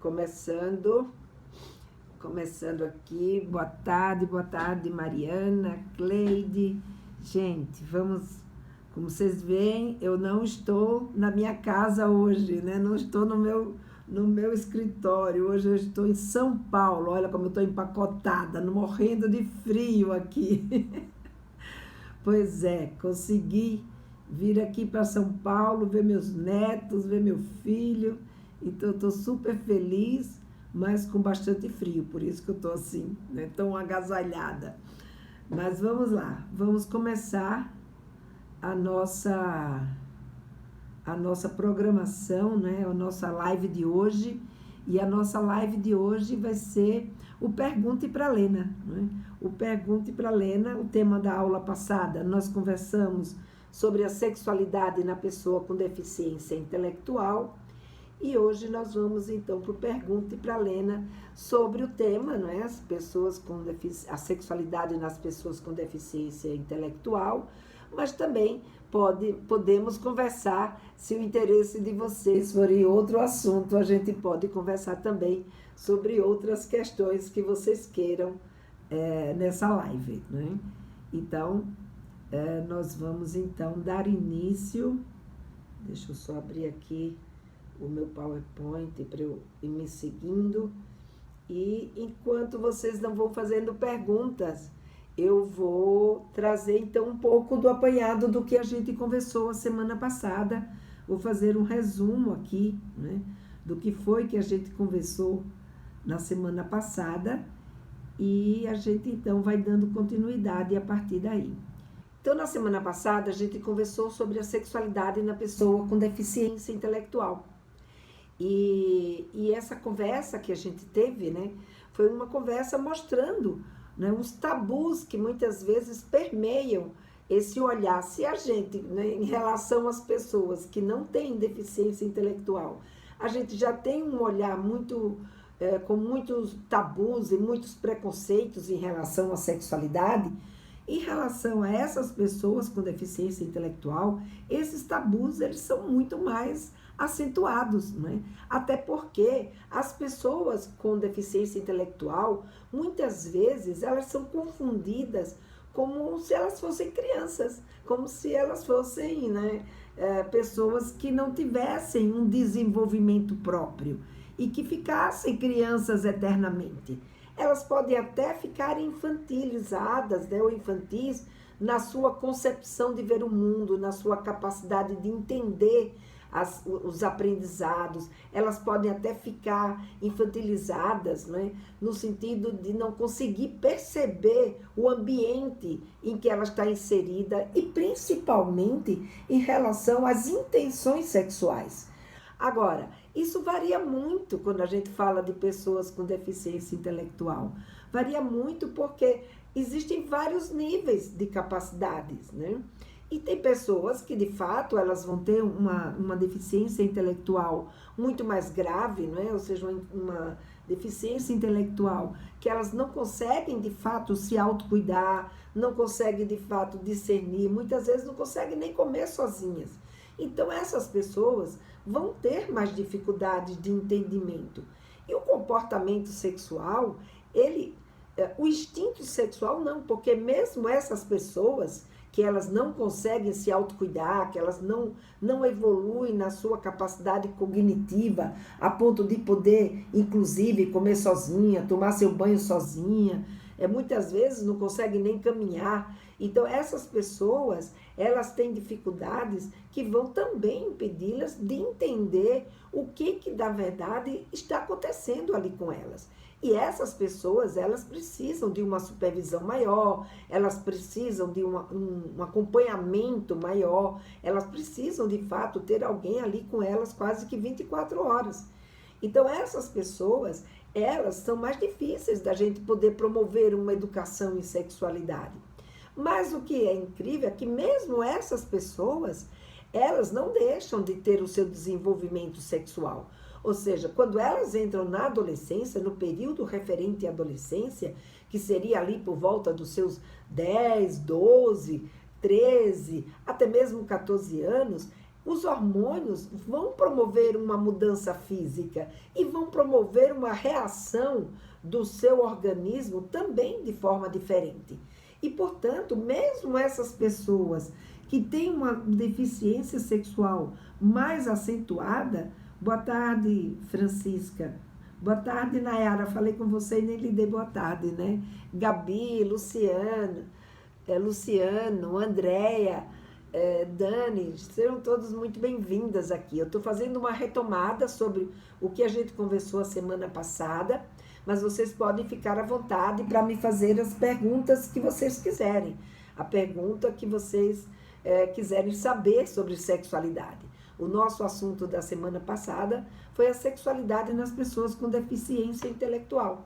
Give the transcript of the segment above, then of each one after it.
Começando aqui. Boa tarde, Mariana, Cleide. Gente, vamos, como vocês veem, eu não estou na minha casa hoje, né? Não estou no meu escritório. Hoje eu estou em São Paulo. Olha como eu estou empacotada, morrendo de frio aqui. Pois é, consegui vir aqui para São Paulo, ver meus netos, ver meu filho. Então, eu estou super feliz, mas com bastante frio, por isso que eu estou assim, né, tão agasalhada. Mas vamos lá, vamos começar a nossa programação, né, a nossa live de hoje. E a nossa live de hoje vai ser o Pergunte para Lena, né? O Pergunte para Lena, o tema da aula passada, nós conversamos sobre a sexualidade na pessoa com deficiência intelectual. E hoje nós vamos então para o Pergunte para Lena sobre o tema, não é? A sexualidade nas pessoas com deficiência intelectual, mas também podemos conversar, se o interesse de vocês for em outro assunto, a gente pode conversar também sobre outras questões que vocês queiram nessa live, né? Então, nós vamos então dar início. Deixa eu só abrir aqui o meu PowerPoint para eu ir me seguindo. E enquanto vocês não vão fazendo perguntas, eu vou trazer então um pouco do apanhado do que a gente conversou a semana passada. Vou fazer um resumo aqui, né, do que foi que a gente conversou na semana passada e a gente então vai dando continuidade a partir daí. Então, na semana passada, a gente conversou sobre a sexualidade na pessoa com deficiência intelectual. E essa conversa que a gente teve, né, foi uma conversa mostrando, né, os tabus que muitas vezes permeiam esse olhar. Se a gente, né, em relação às pessoas que não têm deficiência intelectual, a gente já tem um olhar muito, com muitos tabus e muitos preconceitos em relação à sexualidade. Em relação a essas pessoas com deficiência intelectual, esses tabus eles são muito mais acentuados, né? Até porque as pessoas com deficiência intelectual, muitas vezes, elas são confundidas como se elas fossem crianças, como se elas fossem, né, pessoas que não tivessem um desenvolvimento próprio e que ficassem crianças eternamente. Elas podem até ficar infantilizadas, né, ou infantis na sua concepção de ver o mundo, na sua capacidade de entender os aprendizados. Elas podem até ficar infantilizadas, né, no sentido de não conseguir perceber o ambiente em que ela está inserida e principalmente em relação às intenções sexuais. Agora, isso varia muito quando a gente fala de pessoas com deficiência intelectual. Varia muito porque existem vários níveis de capacidades, né? E tem pessoas que, de fato, elas vão ter uma deficiência intelectual muito mais grave, né? Ou seja, uma deficiência intelectual que elas não conseguem, de fato, se autocuidar, não conseguem, de fato, discernir, muitas vezes não conseguem nem comer sozinhas. Então, essas pessoas vão ter mais dificuldades de entendimento. E o comportamento sexual, o instinto sexual não, porque mesmo essas pessoas que elas não conseguem se autocuidar, que elas não evoluem na sua capacidade cognitiva, a ponto de poder, inclusive, comer sozinha, tomar seu banho sozinha, muitas vezes não conseguem nem caminhar. Então, essas pessoas, elas têm dificuldades que vão também impedi-las de entender o que da verdade está acontecendo ali com elas. E essas pessoas, elas precisam de uma supervisão maior, elas precisam de um acompanhamento maior, elas precisam, de fato, ter alguém ali com elas quase que 24 horas. Então, essas pessoas, elas são mais difíceis da gente poder promover uma educação em sexualidade. Mas o que é incrível é que mesmo essas pessoas, elas não deixam de ter o seu desenvolvimento sexual. Ou seja, quando elas entram na adolescência, no período referente à adolescência, que seria ali por volta dos seus 10, 12, 13, até mesmo 14 anos, os hormônios vão promover uma mudança física e vão promover uma reação do seu organismo também de forma diferente. E, portanto, mesmo essas pessoas que têm uma deficiência sexual mais acentuada, boa tarde, Francisca. Boa tarde, Nayara. Falei com você e nem lhe dei boa tarde, né? Gabi, Luciano, Andréia, Dani, sejam todos muito bem-vindas aqui. Eu estou fazendo uma retomada sobre o que a gente conversou a semana passada, mas vocês podem ficar à vontade para me fazer as perguntas que vocês quiserem. A pergunta que vocês quiserem saber sobre sexualidade. O nosso assunto da semana passada foi a sexualidade nas pessoas com deficiência intelectual.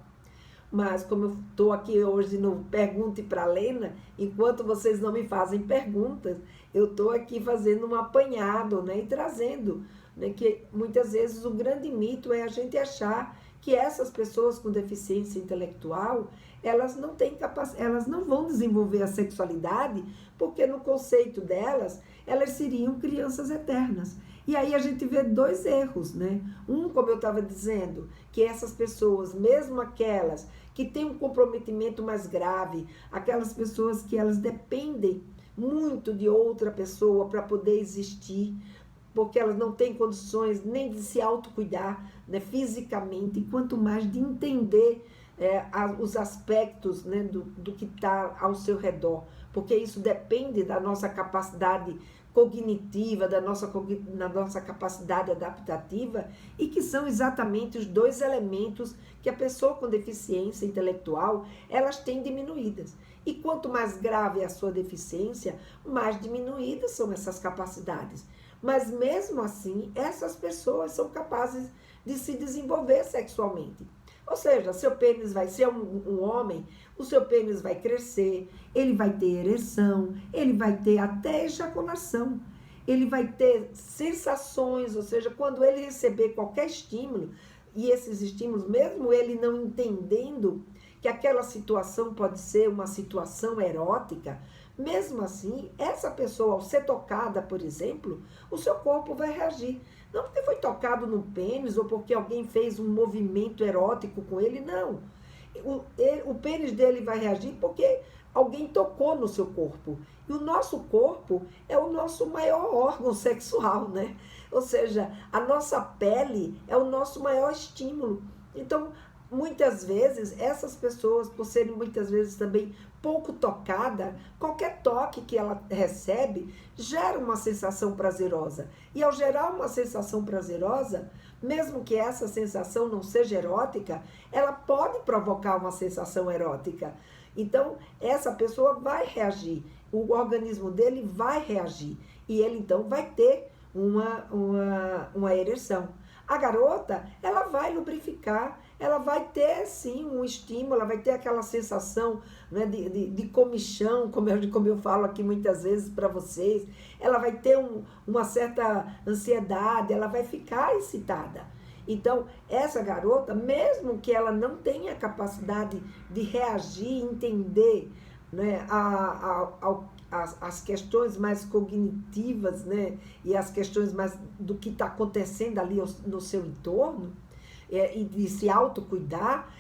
Mas como eu estou aqui hoje no Pergunte para a Lena, enquanto vocês não me fazem perguntas, eu estou aqui fazendo um apanhado, né, e trazendo, né, que muitas vezes o grande mito é a gente achar que essas pessoas com deficiência intelectual, elas não vão desenvolver a sexualidade, porque no conceito delas, elas seriam crianças eternas. E aí a gente vê dois erros, né? Um, como eu estava dizendo, que essas pessoas, mesmo aquelas que têm um comprometimento mais grave, aquelas pessoas que elas dependem muito de outra pessoa para poder existir, porque elas não têm condições nem de se autocuidar, né, fisicamente, quanto mais de entender os aspectos, né, do que está ao seu redor, porque isso depende da nossa capacidade cognitiva, da nossa capacidade adaptativa, e que são exatamente os dois elementos que a pessoa com deficiência intelectual, elas têm diminuídas. E quanto mais grave é a sua deficiência, mais diminuídas são essas capacidades. Mas mesmo assim, essas pessoas são capazes de se desenvolver sexualmente. Ou seja, seu pênis vai ser um homem, o seu pênis vai crescer, ele vai ter ereção, ele vai ter até ejaculação, ele vai ter sensações, ou seja, quando ele receber qualquer estímulo, e esses estímulos, mesmo ele não entendendo que aquela situação pode ser uma situação erótica, mesmo assim, essa pessoa, ao ser tocada, por exemplo, o seu corpo vai reagir. Não porque foi tocado no pênis ou porque alguém fez um movimento erótico com ele, não. O pênis dele vai reagir porque alguém tocou no seu corpo. E o nosso corpo é o nosso maior órgão sexual, né? Ou seja, a nossa pele é o nosso maior estímulo. Então, muitas vezes, essas pessoas, por serem muitas vezes também pouco tocada, qualquer toque que ela recebe gera uma sensação prazerosa. E ao gerar uma sensação prazerosa, mesmo que essa sensação não seja erótica, ela pode provocar uma sensação erótica. Então, essa pessoa vai reagir, o organismo dele vai reagir, e ele então vai ter uma ereção. A garota, ela vai lubrificar, ela vai ter sim um estímulo, ela vai ter aquela sensação, né, de comichão, como eu falo aqui muitas vezes para vocês, ela vai ter uma certa ansiedade, ela vai ficar excitada. Então, essa garota, mesmo que ela não tenha capacidade de reagir, entender, né, as questões mais cognitivas, né, e as questões mais do que está acontecendo ali no seu entorno, e de se autocuidar,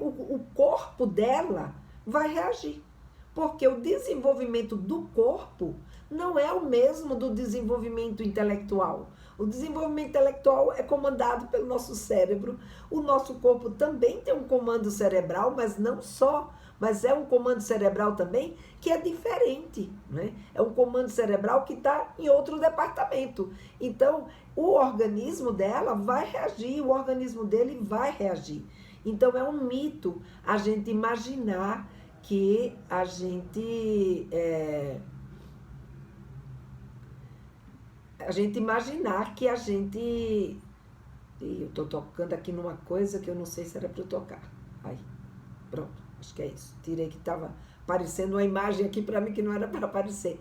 o corpo dela vai reagir. Porque o desenvolvimento do corpo não é o mesmo do desenvolvimento intelectual. O desenvolvimento intelectual é comandado pelo nosso cérebro. O nosso corpo também tem um comando cerebral, mas não só. Mas é um comando cerebral também que é diferente, né? É um comando cerebral que está em outro departamento. Então, o organismo dela vai reagir, o organismo dele vai reagir. Então, é um mito a gente imaginar que a gente eu estou tocando aqui numa coisa que eu não sei se era para eu tocar. Aí, pronto, acho que é isso. Tirei que estava aparecendo uma imagem aqui para mim que não era para aparecer.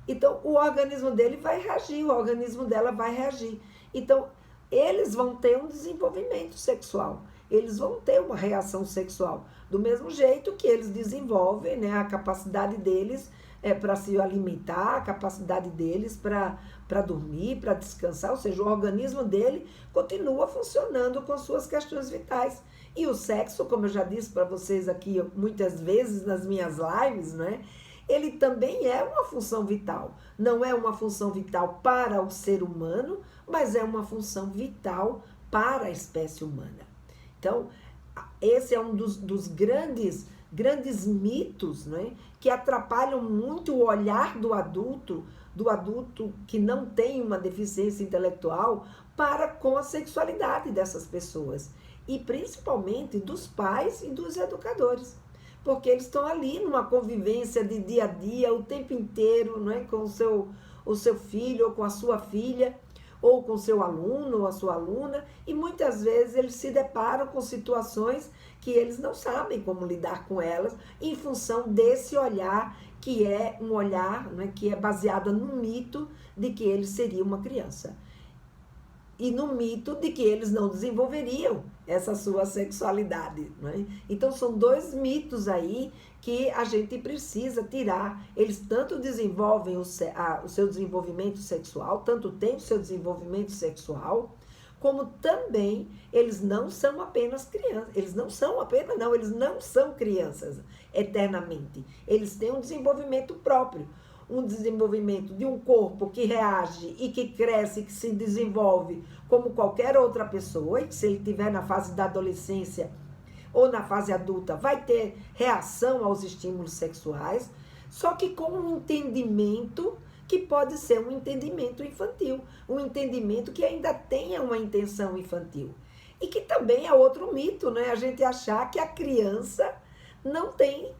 Então, o organismo dele vai reagir, o organismo dela vai reagir. Então, eles vão ter um desenvolvimento sexual, eles vão ter uma reação sexual, do mesmo jeito que eles desenvolvem, né, a capacidade deles para se alimentar, a capacidade deles para dormir, para descansar, ou seja, o organismo dele continua funcionando com suas questões vitais. E o sexo, como eu já disse para vocês aqui muitas vezes nas minhas lives, né? Ele também é uma função vital. Não é uma função vital para o ser humano, mas é uma função vital para a espécie humana. Então, esse é um dos grandes mitos, né, que atrapalham muito o olhar do adulto que não tem uma deficiência intelectual para com a sexualidade dessas pessoas. E principalmente dos pais e dos educadores. Porque eles estão ali numa convivência de dia a dia, o tempo inteiro, não é? Com o seu filho ou com a sua filha, ou com o seu aluno ou a sua aluna, e muitas vezes eles se deparam com situações que eles não sabem como lidar com elas, em função desse olhar, que é um olhar, né, que é baseado no mito de que ele seria uma criança. E no mito de que eles não desenvolveriam essa sua sexualidade, né? Então são dois mitos aí que a gente precisa tirar. Eles tanto desenvolvem o seu desenvolvimento sexual, tanto têm o seu desenvolvimento sexual, como também eles não são apenas crianças. Eles não são crianças eternamente. Eles têm um desenvolvimento próprio. Um desenvolvimento de um corpo que reage e que cresce, que se desenvolve como qualquer outra pessoa, e que se ele estiver na fase da adolescência ou na fase adulta, vai ter reação aos estímulos sexuais, só que com um entendimento que pode ser um entendimento infantil, um entendimento que ainda tenha uma intenção infantil. E que também é outro mito, né? A gente achar que a criança não tem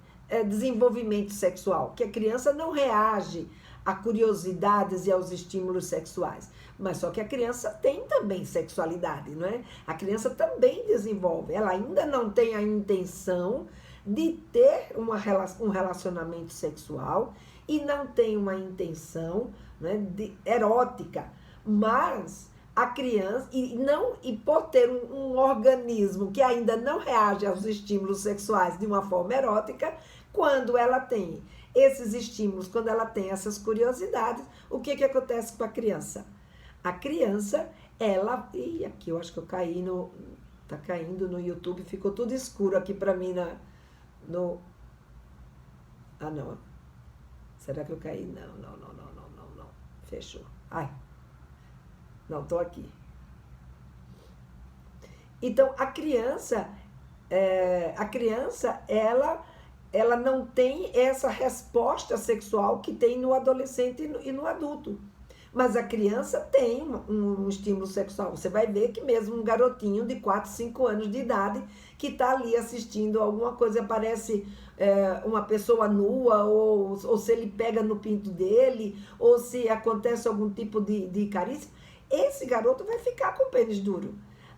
desenvolvimento sexual, que a criança não reage a curiosidades e aos estímulos sexuais. Mas só que a criança tem também sexualidade, não é? A criança também desenvolve. Ela ainda não tem a intenção de ter um relacionamento sexual e não tem uma intenção, né, erótica. Mas a criança, e por ter um organismo que ainda não reage aos estímulos sexuais de uma forma erótica, quando ela tem esses estímulos, quando ela tem essas curiosidades, o que acontece com a criança? A criança, ela... Ih, aqui eu acho que eu caí no... Tá caindo no YouTube, ficou tudo escuro aqui pra mim Ah, não. Será que eu caí? Não. Fechou. Ai. Não, tô aqui. Então, a criança, ela não tem essa resposta sexual que tem no adolescente e no adulto. Mas a criança tem um estímulo sexual. Você vai ver que mesmo um garotinho de 4, 5 anos de idade que está ali assistindo alguma coisa, aparece uma pessoa nua, ou se ele pega no pinto dele, ou se acontece algum tipo de carícia, esse garoto vai ficar com o pênis duro.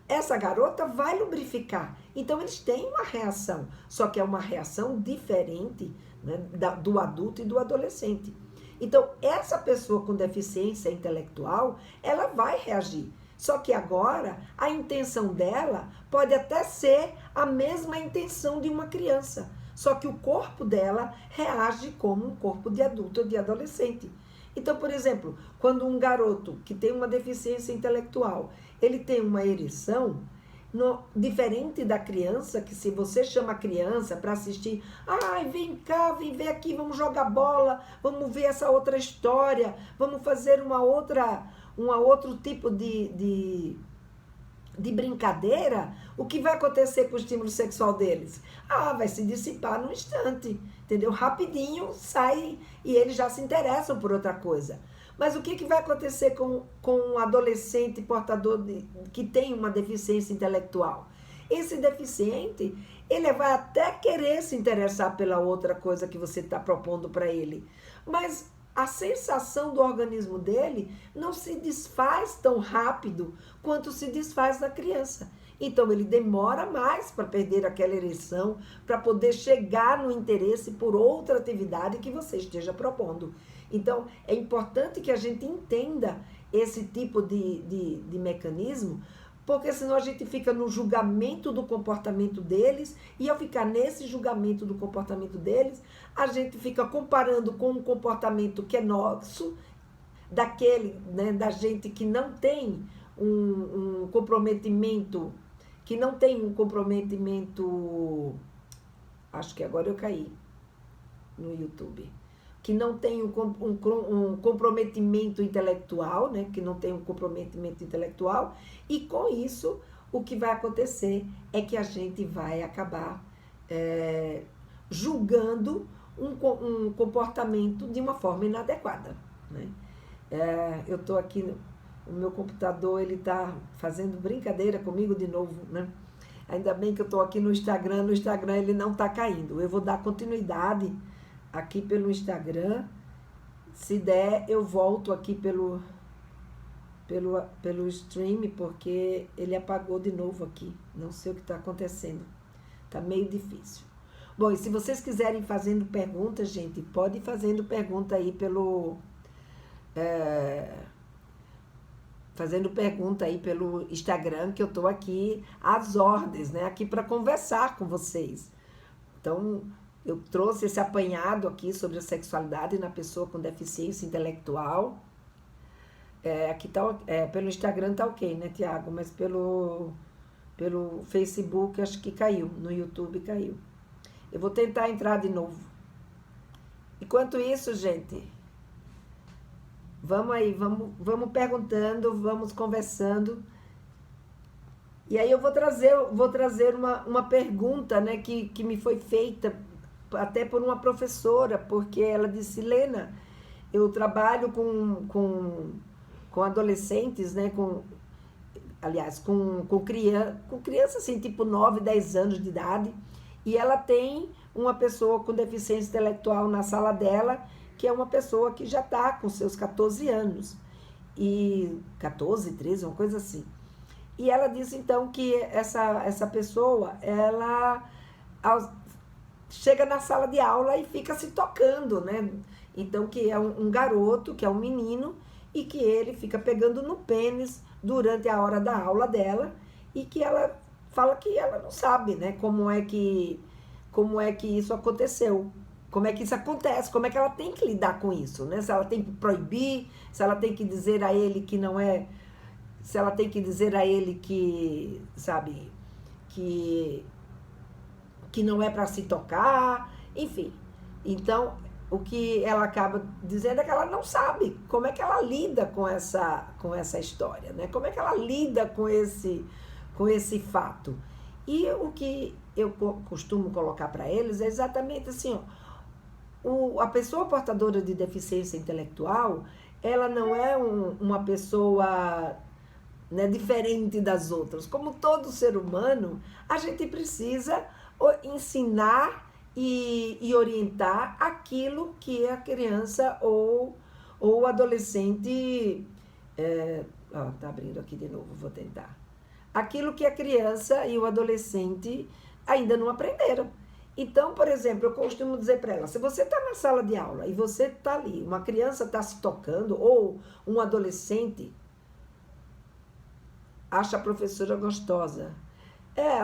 Essa garota vai lubrificar. Então, eles têm uma reação, só que é uma reação diferente, né, do adulto e do adolescente. Então, essa pessoa com deficiência intelectual, ela vai reagir. Só que agora, a intenção dela pode até ser a mesma intenção de uma criança. Só que o corpo dela reage como um corpo de adulto ou de adolescente. Então, por exemplo, quando um garoto que tem uma deficiência intelectual, ele tem uma ereção, diferente da criança, que se você chama a criança para assistir, ai, vem cá, vem ver aqui, vamos jogar bola, vamos ver essa outra história, vamos fazer um outro tipo de brincadeira, o que vai acontecer com o estímulo sexual deles? Vai se dissipar num instante, entendeu? Rapidinho sai e eles já se interessam por outra coisa. Mas o que vai acontecer com um adolescente portador que tem uma deficiência intelectual? Esse deficiente, ele vai até querer se interessar pela outra coisa que você está propondo para ele. Mas a sensação do organismo dele não se desfaz tão rápido quanto se desfaz na criança. Então, ele demora mais para perder aquela ereção, para poder chegar no interesse por outra atividade que você esteja propondo. Então, é importante que a gente entenda esse tipo de mecanismo, porque senão a gente fica no julgamento do comportamento deles, e ao ficar nesse julgamento do comportamento deles, a gente fica comparando com um comportamento que é nosso, daquele, né, da gente que não tem um comprometimento, acho que agora eu caí no YouTube, que não tem um comprometimento intelectual, né? Que não tem um comprometimento intelectual, e com isso o que vai acontecer é que a gente vai acabar julgando um comportamento de uma forma inadequada, né? Eu estou aqui, o meu computador, ele está fazendo brincadeira comigo de novo, né? Ainda bem que eu estou aqui no Instagram ele não está caindo. Eu vou dar continuidade aqui pelo Instagram. Se der, eu volto aqui pelo stream, porque ele apagou de novo aqui. Não sei o que está acontecendo. Está meio difícil. Bom, e se vocês quiserem fazendo perguntas, gente, pode ir fazendo pergunta aí pelo Instagram, que eu estou aqui às ordens, né? Aqui para conversar com vocês. Então, eu trouxe esse apanhado aqui sobre a sexualidade na pessoa com deficiência intelectual. Aqui tá, pelo Instagram tá ok, né, Tiago? Mas pelo Facebook acho que caiu, no YouTube caiu. Eu vou tentar entrar de novo. Enquanto isso, gente, vamos aí, vamos perguntando, vamos conversando. E aí eu vou trazer uma pergunta, né, que me foi feita até por uma professora, porque ela disse: Lena, eu trabalho com adolescentes, né, com crianças assim, tipo 9, 10 anos de idade, e ela tem uma pessoa com deficiência intelectual na sala dela, que é uma pessoa que já está com seus 14 anos, e 14, 13, uma coisa assim. E ela disse, então, que essa pessoa, ela chega na sala de aula e fica se tocando, né? Então, que é um garoto, que é um menino, e que ele fica pegando no pênis durante a hora da aula dela, e que ela fala que ela não sabe, né? Como é que isso aconteceu. Como é que isso acontece, como é que ela tem que lidar com isso, né? Se ela tem que proibir, se ela tem que dizer a ele que não é, se ela tem que dizer a ele que, sabe, que não é para se tocar, enfim. Então, o que ela acaba dizendo é que ela não sabe como é que ela lida com essa história, né? Como é que ela lida com esse fato. E o que eu costumo colocar para eles é exatamente assim, ó, a pessoa portadora de deficiência intelectual, ela não é uma pessoa, né, diferente das outras. Como todo ser humano, a gente precisa ensinar e orientar aquilo que a criança ou o adolescente... tá abrindo aqui de novo, vou tentar. Aquilo que a criança e o adolescente ainda não aprenderam. Então, por exemplo, eu costumo dizer para ela, se você está na sala de aula e você está ali, uma criança está se tocando, ou um adolescente acha a professora gostosa.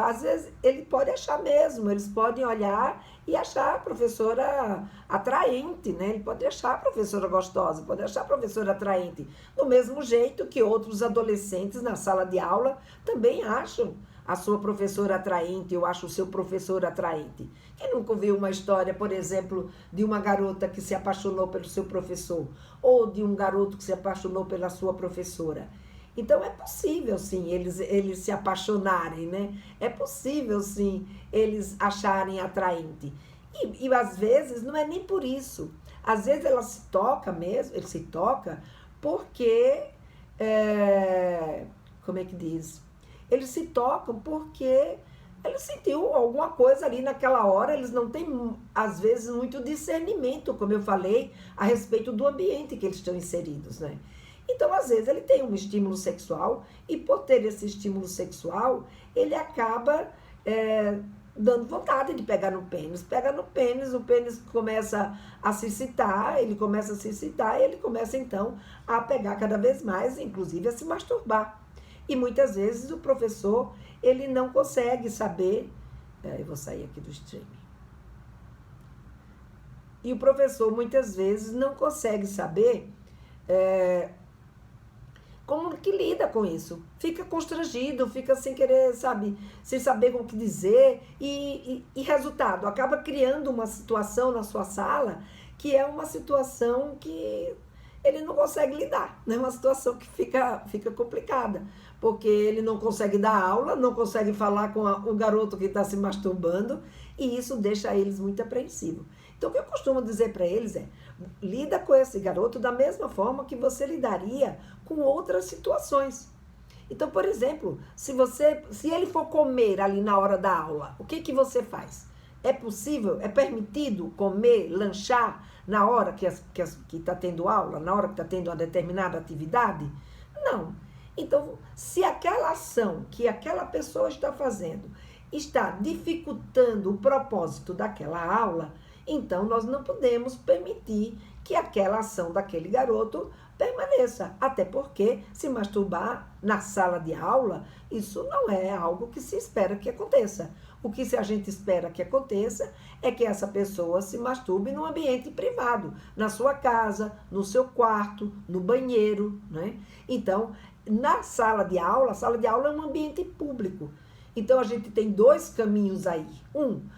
Às vezes ele pode achar mesmo, eles podem olhar e achar a professora atraente, né? Ele pode achar a professora gostosa, pode achar a professora atraente. Do mesmo jeito que outros adolescentes na sala de aula também acham a sua professora atraente, eu acho o seu professor atraente. Quem nunca ouviu uma história, por exemplo, de uma garota que se apaixonou pelo seu professor, ou de um garoto que se apaixonou pela sua professora? Então, é possível, sim, eles se apaixonarem, né? É possível, sim, eles acharem atraente. E às vezes, não é nem por isso. Às vezes, ela se toca mesmo, ele se toca porque, como é que diz? Eles se tocam porque ele sentiu alguma coisa ali naquela hora, eles não têm, às vezes, muito discernimento, como eu falei, a respeito do ambiente que eles estão inseridos, né? Então, às vezes, ele tem um estímulo sexual e, por ter esse estímulo sexual, ele acaba dando vontade de pegar no pênis. Pega no pênis, o pênis começa a se excitar, ele começa a se excitar e ele começa, então, a pegar cada vez mais, inclusive a se masturbar. E muitas vezes o professor, ele não consegue saber... Eu vou sair aqui do streaming. E o professor, muitas vezes, não consegue saber como que lida com isso. Fica constrangido, fica sem querer, sabe, sem saber o que dizer. E resultado, acaba criando uma situação na sua sala que é uma situação que ele não consegue lidar. É uma situação que fica complicada, porque ele não consegue dar aula, não consegue falar com o garoto que está se masturbando, e isso deixa eles muito apreensivos. Então, o que eu costumo dizer para eles é, lida com esse garoto da mesma forma que você lidaria com outras situações. Então, por exemplo, se ele for comer ali na hora da aula, o que você faz? É possível, é permitido comer, lanchar na hora que está tendo aula, na hora que está tendo uma determinada atividade? Não. Então, se aquela ação que aquela pessoa está fazendo está dificultando o propósito daquela aula, então nós não podemos permitir que aquela ação daquele garoto permaneça. Até porque se masturbar na sala de aula, isso não é algo que se espera que aconteça. O que a gente espera que aconteça é que essa pessoa se masturbe num ambiente privado, na sua casa, no seu quarto, no banheiro, né? Então, na sala de aula, a sala de aula é um ambiente público. Então, a gente tem dois caminhos aí.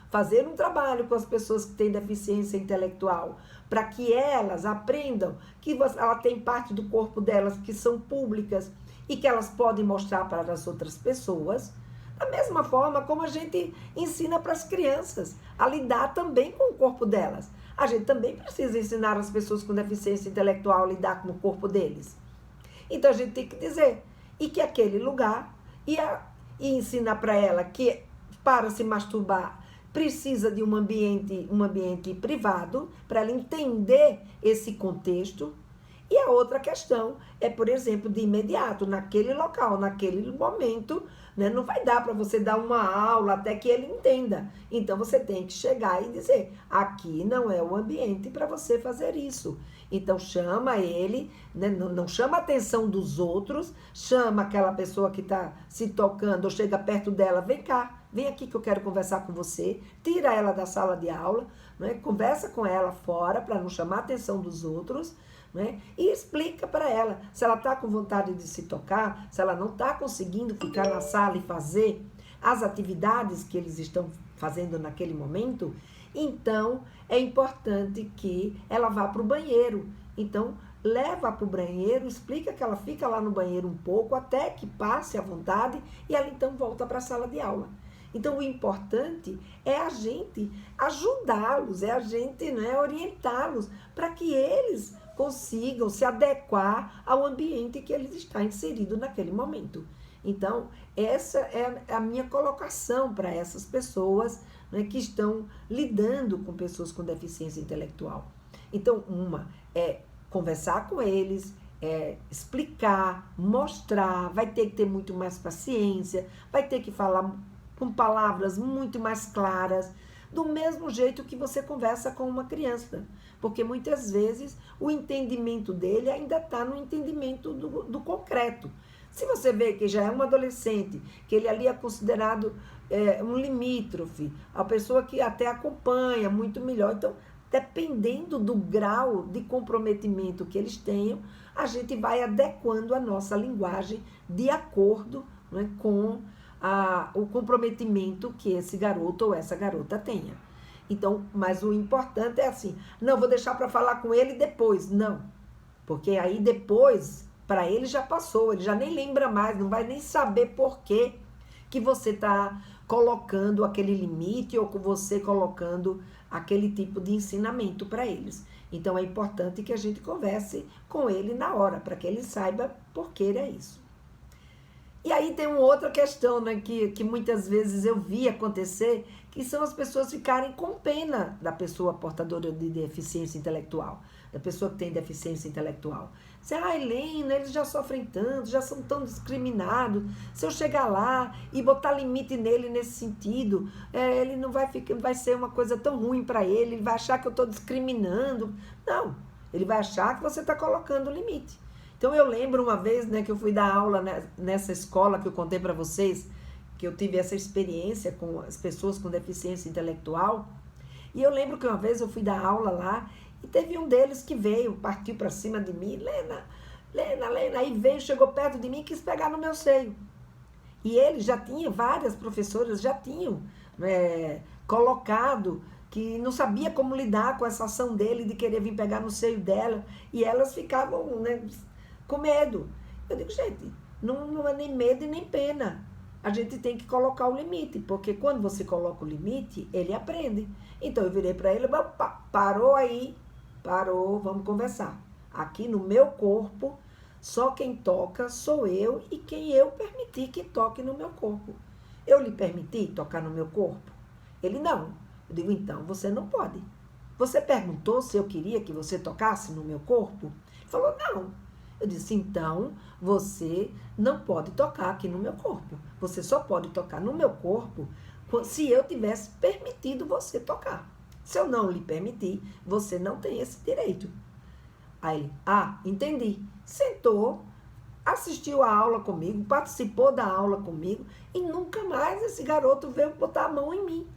Fazer um trabalho com as pessoas que têm deficiência intelectual, para que elas aprendam que ela tem parte do corpo delas que são públicas e que elas podem mostrar para as outras pessoas. Da mesma forma como a gente ensina para as crianças a lidar também com o corpo delas. A gente também precisa ensinar as pessoas com deficiência intelectual a lidar com o corpo deles. Então, a gente tem que dizer, e que aquele lugar, e ensinar para ela que para se masturbar precisa de um ambiente privado, para ela entender esse contexto. E a outra questão é, por exemplo, de imediato, naquele local, naquele momento, né, não vai dar para você dar uma aula até que ele entenda. Então, você tem que chegar e dizer, aqui não é o ambiente para você fazer isso. Então, chama ele, né, não chama a atenção dos outros, chama aquela pessoa que está se tocando ou chega perto dela, vem cá, vem aqui que eu quero conversar com você, tira ela da sala de aula, né, conversa com ela fora para não chamar a atenção dos outros, né, e explica para ela, se ela está com vontade de se tocar, se ela não está conseguindo ficar na sala e fazer as atividades que eles estão fazendo naquele momento, então é importante que ela vá para o banheiro. Então, leva para o banheiro, explica que ela fica lá no banheiro um pouco, até que passe a vontade, e ela então volta para a sala de aula. Então, o importante é a gente ajudá-los, é a gente, né, orientá-los, para que eles consigam se adequar ao ambiente que eles estão inseridos naquele momento. Então, essa é a minha colocação para essas pessoas, né, que estão lidando com pessoas com deficiência intelectual. Então, uma é conversar com eles, explicar, mostrar, vai ter que ter muito mais paciência, vai ter que falar com palavras muito mais claras, do mesmo jeito que você conversa com uma criança. Porque muitas vezes o entendimento dele ainda está no entendimento do concreto. Se você vê que já é um adolescente, que ele ali é considerado um limítrofe, a pessoa que até acompanha muito melhor. Então, dependendo do grau de comprometimento que eles tenham, a gente vai adequando a nossa linguagem de acordo, né, com o comprometimento que esse garoto ou essa garota tenha. Então, mas o importante é assim, não, vou deixar para falar com ele depois. Não, porque aí depois, para ele já passou, ele já nem lembra mais, não vai nem saber por que você está colocando aquele limite ou você colocando aquele tipo de ensinamento para eles. Então, é importante que a gente converse com ele na hora, para que ele saiba por que é isso. E aí tem uma outra questão, né, que muitas vezes eu vi acontecer, que são as pessoas ficarem com pena da pessoa portadora de deficiência intelectual, da pessoa que tem deficiência intelectual. Você, Helena, eles já sofrem tanto, já são tão discriminados, se eu chegar lá e botar limite nele nesse sentido, ele não vai ser uma coisa tão ruim para ele vai achar que eu estou discriminando. Não, ele vai achar que você está colocando limite. Então eu lembro uma vez, né, que eu fui dar aula nessa escola que eu contei para vocês, que eu tive essa experiência com as pessoas com deficiência intelectual. E eu lembro que uma vez eu fui dar aula lá e teve um deles que veio, partiu para cima de mim, Lena, aí veio, chegou perto de mim e quis pegar no meu seio. E ele já tinha, várias professoras já tinham colocado que não sabia como lidar com essa ação dele de querer vir pegar no seio dela, e elas ficavam, né, com medo. Eu digo, gente, não é nem medo e nem pena. A gente tem que colocar o limite, porque quando você coloca o limite, ele aprende. Então eu virei para ele, parou aí, parou, vamos conversar. Aqui no meu corpo, só quem toca sou eu e quem eu permitir que toque no meu corpo. Eu lhe permiti tocar no meu corpo? Ele não. Eu digo, então, você não pode. Você perguntou se eu queria que você tocasse no meu corpo? Ele falou, não. Eu disse, então, você não pode tocar aqui no meu corpo. Você só pode tocar no meu corpo se eu tivesse permitido você tocar. Se eu não lhe permitir, você não tem esse direito. Aí ele, entendi. Sentou, assistiu a aula comigo, participou da aula comigo e nunca mais esse garoto veio botar a mão em mim.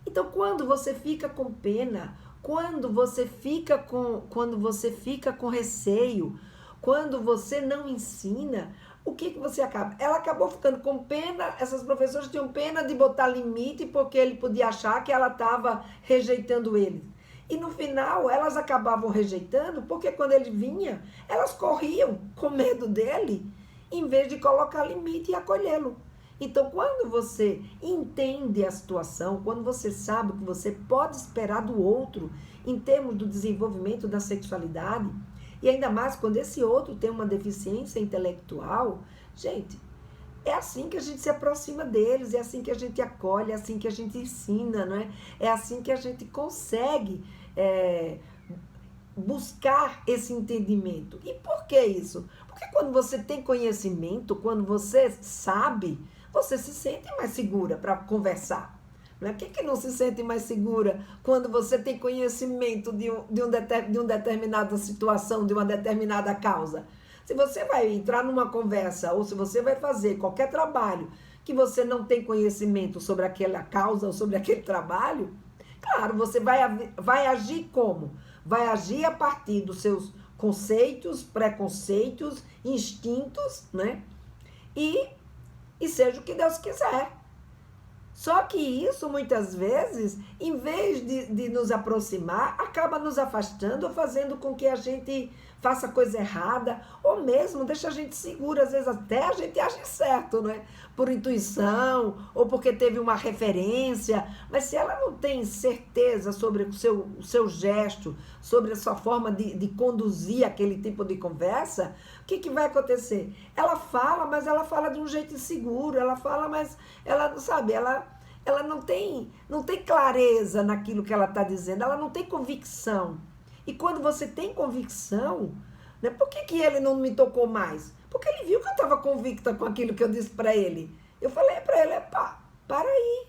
Então, quando você fica com pena, quando você fica com receio, quando você não ensina, o que você acaba? Ela acabou ficando com pena, essas professoras tinham pena de botar limite porque ele podia achar que ela estava rejeitando ele. E no final, elas acabavam rejeitando porque quando ele vinha, elas corriam com medo dele, em vez de colocar limite e acolhê-lo. Então, quando você entende a situação, quando você sabe o que você pode esperar do outro em termos do desenvolvimento da sexualidade, e ainda mais quando esse outro tem uma deficiência intelectual, gente, é assim que a gente se aproxima deles, é assim que a gente acolhe, é assim que a gente ensina, não é? É assim que a gente consegue buscar esse entendimento. E por que isso? Porque quando você tem conhecimento, quando você sabe, você se sente mais segura para conversar. Não é? Por que não se sente mais segura quando você tem conhecimento de uma determinada situação, de uma determinada causa? Se você vai entrar numa conversa ou se você vai fazer qualquer trabalho que você não tem conhecimento sobre aquela causa ou sobre aquele trabalho, claro, você vai agir como? Vai agir a partir dos seus conceitos, preconceitos, instintos, né? E seja o que Deus quiser. Só que isso, muitas vezes, em vez de nos aproximar, acaba nos afastando ou fazendo com que a gente faça coisa errada, ou mesmo deixa a gente segura, às vezes até a gente age certo, não é? Por intuição, ou porque teve uma referência, mas se ela não tem certeza sobre o seu gesto, sobre a sua forma de conduzir aquele tipo de conversa, o que vai acontecer? Ela fala, mas ela fala de um jeito inseguro, ela fala, mas ela, sabe, ela não tem clareza naquilo que ela está dizendo, ela não tem convicção. E quando você tem convicção, né, por que ele não me tocou mais? Porque ele viu que eu estava convicta com aquilo que eu disse para ele. Eu falei para ele, para aí.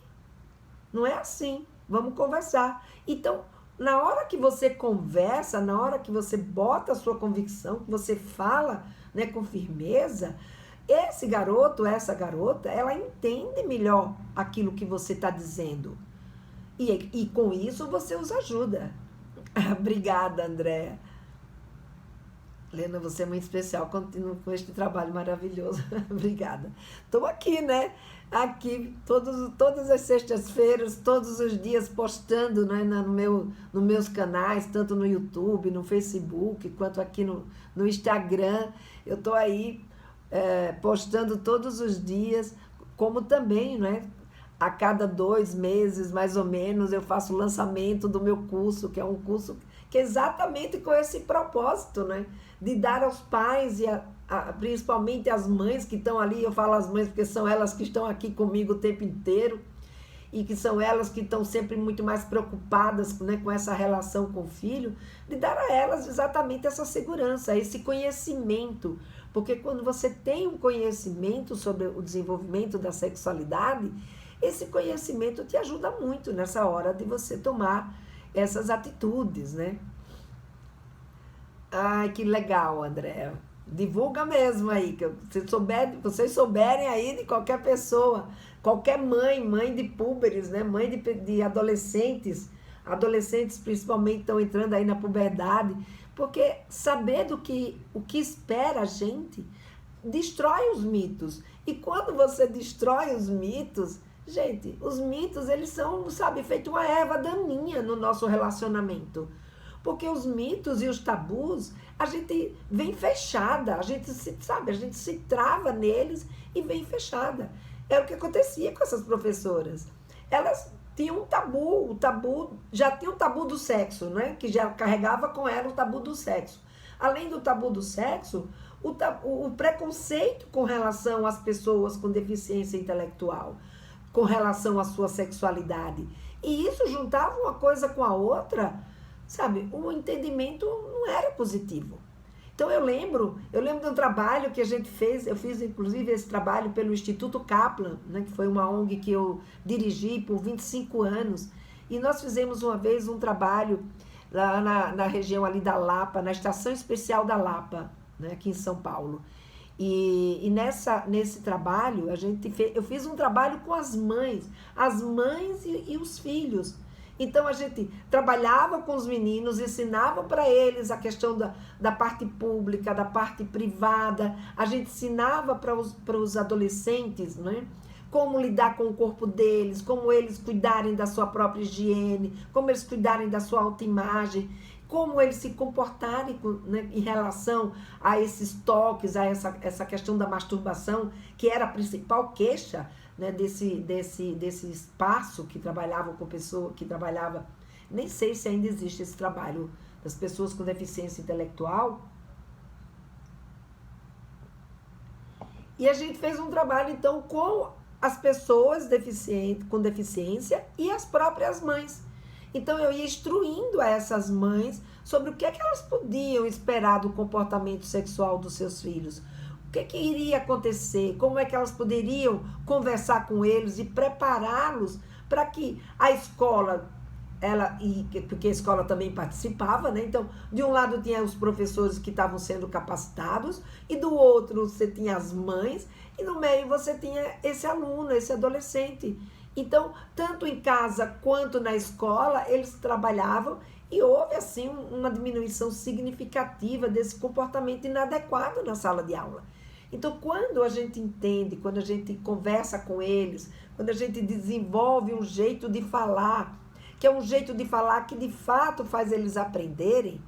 Não é assim, vamos conversar. Então, na hora que você conversa, na hora que você bota a sua convicção, que você fala, né, com firmeza, esse garoto, essa garota, ela entende melhor aquilo que você está dizendo. E com isso você os ajuda. Obrigada, Andréa. Lena, você é muito especial. Continuo com este trabalho maravilhoso. Obrigada. Estou aqui, né? Aqui, todas as sextas-feiras, todos os dias, postando, né, nos meus canais, tanto no YouTube, no Facebook, quanto aqui no Instagram. Eu estou aí postando todos os dias, como também, né? A cada 2 meses, mais ou menos, eu faço o lançamento do meu curso, que é um curso que é exatamente com esse propósito, né? De dar aos pais e principalmente às mães que estão ali, eu falo as mães porque são elas que estão aqui comigo o tempo inteiro e que são elas que estão sempre muito mais preocupadas, né, com essa relação com o filho, de dar a elas exatamente essa segurança, esse conhecimento. Porque quando você tem um conhecimento sobre o desenvolvimento da sexualidade, esse conhecimento te ajuda muito nessa hora de você tomar essas atitudes, né? Ai, que legal, Andréa. divulga mesmo aí, que vocês souberem aí de qualquer pessoa, qualquer mãe de púberes, né? Mãe de adolescentes principalmente estão entrando aí na puberdade, porque saber o que espera a gente destrói os mitos. E quando você destrói os mitos, gente, os mitos, eles são, sabe, feito uma erva daninha no nosso relacionamento. Porque os mitos e os tabus, a gente vem fechada, a gente se trava neles e vem fechada. Era o que acontecia com essas professoras. Elas tinham um tabu, já tinha o tabu do sexo, né? Que já carregava com ela o tabu do sexo. Além do tabu do sexo, o preconceito com relação às pessoas com deficiência intelectual, com relação à sua sexualidade. E isso juntava uma coisa com a outra, sabe? O entendimento não era positivo. Então eu lembro de um trabalho que a gente fez, eu fiz inclusive esse trabalho pelo Instituto Kaplan, né, que foi uma ONG que eu dirigi por 25 anos, e nós fizemos uma vez um trabalho lá na região ali da Lapa, na Estação Especial da Lapa, né, aqui em São Paulo. E nesse trabalho, eu fiz um trabalho com as mães e os filhos. Então, a gente trabalhava com os meninos, ensinava para eles a questão da parte pública, da parte privada, a gente ensinava para os adolescentes, né, como lidar com o corpo deles, como eles cuidarem da sua própria higiene, como eles cuidarem da sua autoimagem, como eles se comportarem, né, em relação a esses toques, a essa questão da masturbação, que era a principal queixa, né, desse espaço que trabalhava com pessoa que trabalhava, nem sei se ainda existe esse trabalho das pessoas com deficiência intelectual. E a gente fez um trabalho então com as pessoas com deficiência e as próprias mães. Então eu ia instruindo a essas mães sobre o que é que elas podiam esperar do comportamento sexual dos seus filhos. O que iria acontecer, como é que elas poderiam conversar com eles e prepará-los para que a escola, porque a escola também participava, né? Então, de um lado tinha os professores que estavam sendo capacitados, e do outro você tinha as mães, e no meio você tinha esse aluno, esse adolescente. Então, tanto em casa quanto na escola, eles trabalhavam, e houve, assim, uma diminuição significativa desse comportamento inadequado na sala de aula. Então, quando a gente entende, quando a gente conversa com eles, quando a gente desenvolve um jeito de falar, que é um jeito de falar que de fato faz eles aprenderem,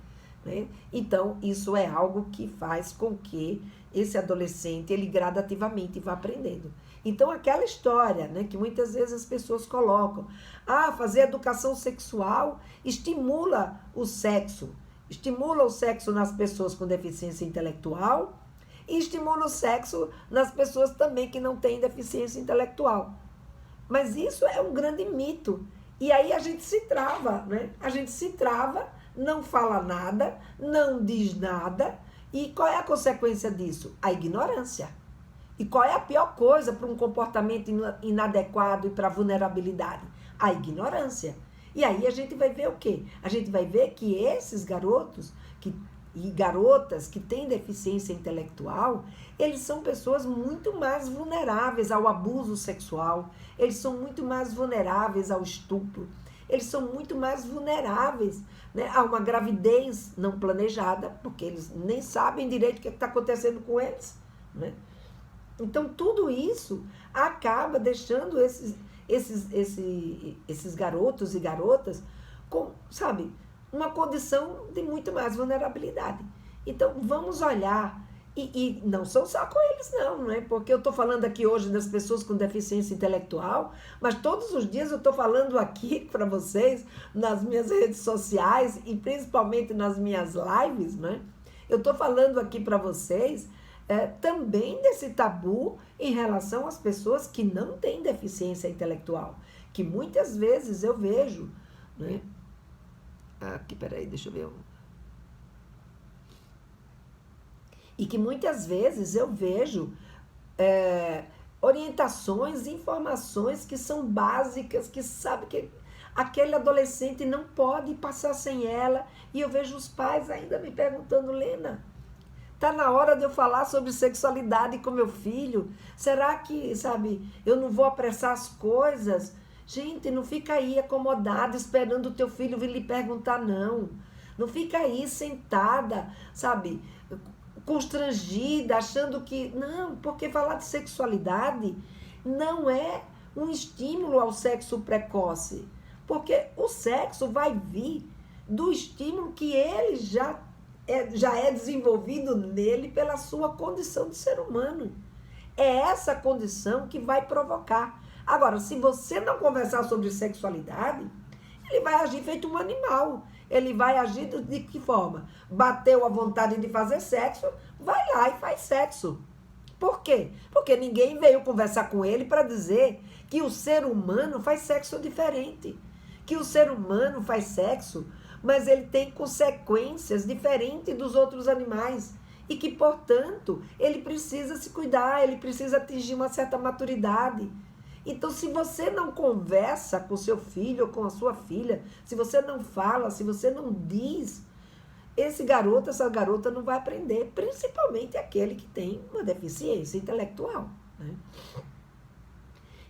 né? Então, isso é algo que faz com que esse adolescente, ele gradativamente vá aprendendo. Então, aquela história, né, que muitas vezes as pessoas colocam, fazer educação sexual estimula o sexo nas pessoas com deficiência intelectual, e estimula o sexo nas pessoas também que não têm deficiência intelectual. Mas isso é um grande mito. E aí a gente se trava, né? A gente se trava, não fala nada, não diz nada. E qual é a consequência disso? A ignorância. E qual é a pior coisa para um comportamento inadequado e para a vulnerabilidade? A ignorância. E aí a gente vai ver o quê? A gente vai ver que esses garotos e garotas que têm deficiência intelectual, eles são pessoas muito mais vulneráveis ao abuso sexual, eles são muito mais vulneráveis ao estupro, eles são muito mais vulneráveis, né, a uma gravidez não planejada, porque eles nem sabem direito o que está acontecendo com eles, né? Então, tudo isso acaba deixando esses garotos e garotas com, sabe, uma condição de muito mais vulnerabilidade. Então, vamos olhar, e não são só com eles não é? Porque eu estou falando aqui hoje das pessoas com deficiência intelectual, mas todos os dias eu estou falando aqui para vocês, nas minhas redes sociais, e principalmente nas minhas lives, né? Eu estou falando aqui para vocês também desse tabu em relação às pessoas que não têm deficiência intelectual, que muitas vezes eu vejo, né? Aqui, peraí, deixa eu ver. E que muitas vezes eu vejo orientações, informações que são básicas, que sabe que aquele adolescente não pode passar sem ela. E eu vejo os pais ainda me perguntando, Lena, Tá na hora de eu falar sobre sexualidade com meu filho. Será que, sabe, eu não vou apressar as coisas? Gente, não fica aí acomodada esperando o teu filho vir lhe perguntar, não. Não fica aí sentada, sabe, constrangida, achando que... Não, porque falar de sexualidade não é um estímulo ao sexo precoce. Porque o sexo vai vir do estímulo que ele já é desenvolvido nele pela sua condição de ser humano. É essa condição que vai provocar. Agora, se você não conversar sobre sexualidade, ele vai agir feito um animal. Ele vai agir de que forma? Bateu a vontade de fazer sexo, vai lá e faz sexo. Por quê? Porque ninguém veio conversar com ele para dizer que o ser humano faz sexo diferente. Que o ser humano faz sexo, mas ele tem consequências diferentes dos outros animais. E que, portanto, ele precisa se cuidar, ele precisa atingir uma certa maturidade. Então, se você não conversa com seu filho ou com a sua filha, se você não fala, se você não diz, esse garoto, essa garota não vai aprender, principalmente aquele que tem uma deficiência intelectual, né?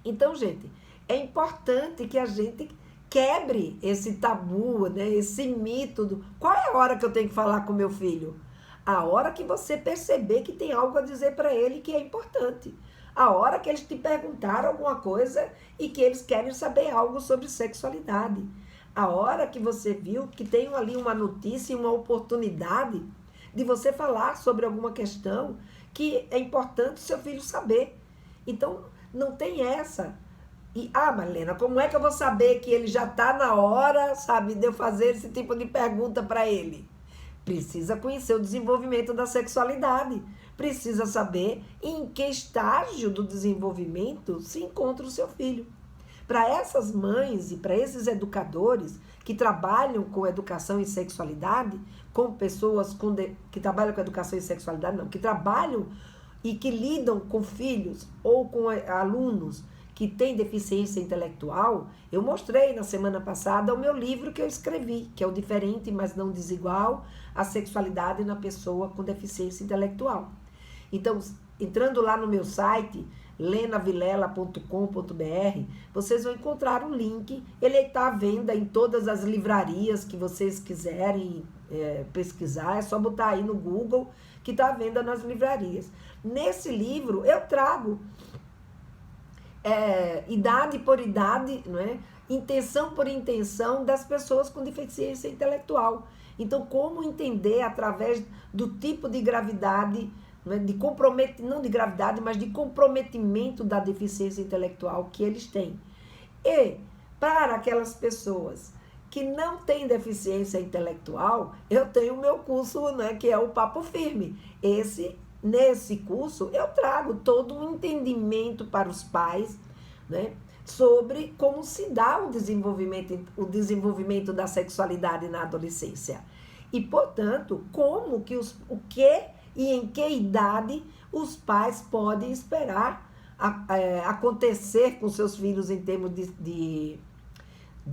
Então, gente, é importante que a gente quebre esse tabu, né? Esse mito do... Qual é a hora que eu tenho que falar com meu filho? A hora que você perceber que tem algo a dizer para ele que é importante. A hora que eles te perguntaram alguma coisa e que eles querem saber algo sobre sexualidade. A hora que você viu que tem ali uma notícia e uma oportunidade de você falar sobre alguma questão que é importante o seu filho saber. Então, não tem essa. E, Marlena, como é que eu vou saber que ele já está na hora, sabe, de eu fazer esse tipo de pergunta para ele? Precisa conhecer o desenvolvimento da sexualidade. Precisa saber em que estágio do desenvolvimento se encontra o seu filho. Para essas mães e para esses educadores que trabalham com educação e sexualidade, com pessoas que trabalham com educação e sexualidade, não, que trabalham e que lidam com filhos ou com alunos que têm deficiência intelectual, eu mostrei na semana passada o meu livro que eu escrevi, que é o Diferente, mas não Desigual, a sexualidade na pessoa com deficiência intelectual. Então, entrando lá no meu site, lenavilela.com.br, vocês vão encontrar um link. Ele está à venda em todas as livrarias que vocês quiserem pesquisar. É só botar aí no Google que está à venda nas livrarias. Nesse livro, eu trago idade por idade, não é? Intenção por intenção das pessoas com deficiência intelectual. Então, como entender através do tipo de gravidade, não de gravidade, mas de comprometimento da deficiência intelectual que eles têm. E, para aquelas pessoas que não têm deficiência intelectual, eu tenho o meu curso, né, que é o Papo Firme. Nesse curso, eu trago todo um entendimento para os pais, né, sobre como se dá o desenvolvimento da sexualidade na adolescência. E, portanto, o que e em que idade os pais podem esperar acontecer com seus filhos em termos de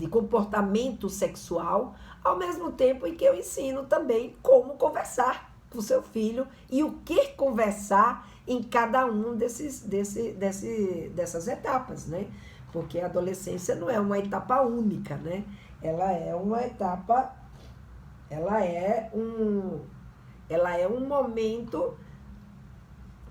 comportamento sexual, ao mesmo tempo em que eu ensino também como conversar com seu filho e o que conversar em cada um dessas etapas, né? Porque a adolescência não é uma etapa única, né? Ela é uma etapa, ela é um momento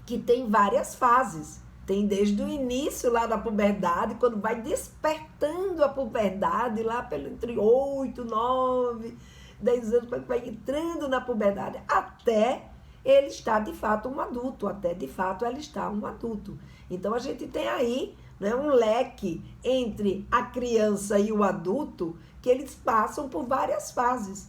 que tem várias fases. Tem desde o início lá da puberdade, quando vai despertando a puberdade, lá entre 8, 9, 10 anos, quando vai entrando na puberdade, até ele estar de fato um adulto, até de fato ela está um adulto. Então a gente tem aí, né, um leque entre a criança e o adulto, que eles passam por várias fases.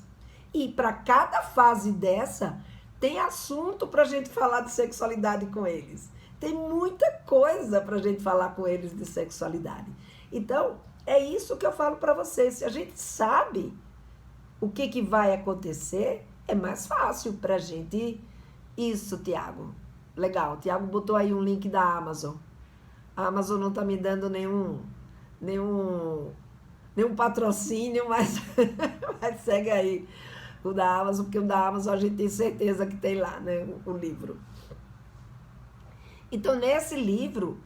E para cada fase dessa, tem assunto para a gente falar de sexualidade com eles. Tem muita coisa para a gente falar com eles de sexualidade. Então, é isso que eu falo para vocês. Se a gente sabe o que vai acontecer, é mais fácil para a gente... Isso, Tiago. Legal. O Tiago botou aí um link da Amazon. A Amazon não está me dando nenhum patrocínio, mas segue aí. o da Amazon, porque o da Amazon a gente tem certeza que tem lá, né, o livro. Então, nesse livro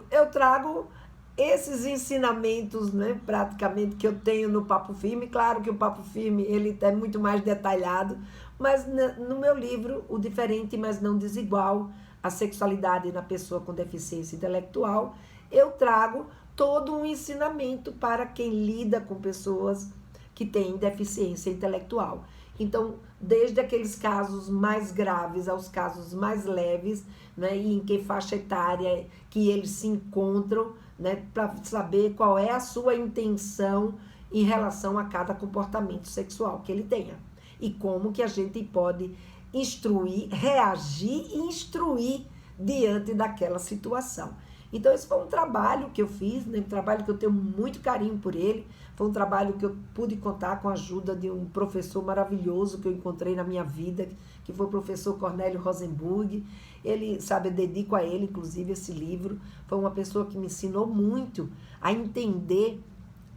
eu trago esses ensinamentos, né, praticamente, que eu tenho no Papo Firme. Claro que o Papo Firme ele é muito mais detalhado, mas no meu livro, O Diferente, Mas Não Desigual, a sexualidade na pessoa com deficiência intelectual, eu trago todo um ensinamento para quem lida com pessoas que têm deficiência intelectual. Então, desde aqueles casos mais graves aos casos mais leves, né, e em que faixa etária que eles se encontram, né, para saber qual é a sua intenção em relação a cada comportamento sexual que ele tenha. E como que a gente pode instruir, reagir e instruir diante daquela situação. Então, esse foi um trabalho que eu fiz, né? Um trabalho que eu tenho muito carinho por ele. Foi um trabalho que eu pude contar com a ajuda de um professor maravilhoso que eu encontrei na minha vida, que foi o professor Cornélio Rosenburg. Ele, sabe, eu dedico a ele, inclusive, esse livro. Foi uma pessoa que me ensinou muito a entender,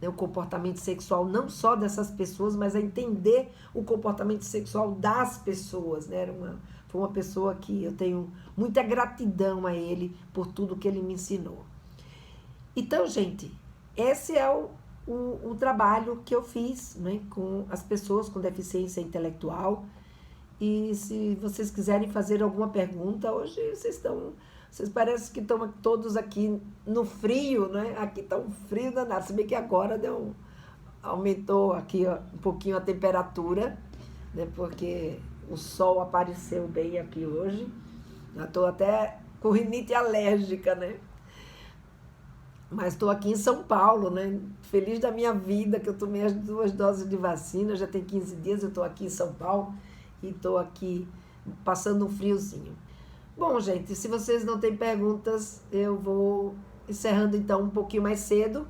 né, o comportamento sexual, não só dessas pessoas, mas a entender o comportamento sexual das pessoas, né? Foi uma pessoa que eu tenho muita gratidão a ele por tudo que ele me ensinou. Então, gente, esse é o trabalho que eu fiz, né, com as pessoas com deficiência intelectual. E se vocês quiserem fazer alguma pergunta, hoje vocês parecem que estão todos aqui no frio, né? Aqui está um frio danado, se bem que agora aumentou aqui, ó, um pouquinho a temperatura, né? Porque o sol apareceu bem aqui hoje. Já estou até com rinite alérgica, né? Mas estou aqui em São Paulo, né? Feliz da minha vida, que eu tomei as 2 doses de vacina, já tem 15 dias, eu estou aqui em São Paulo e estou aqui passando um friozinho. Bom, gente, se vocês não têm perguntas, eu vou encerrando então um pouquinho mais cedo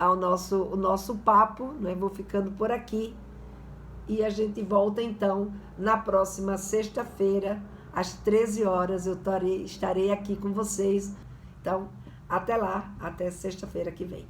o nosso papo, né? Vou ficando por aqui e a gente volta então na próxima sexta-feira, às 13 horas, eu estarei aqui com vocês. Então, até lá, até sexta-feira que vem.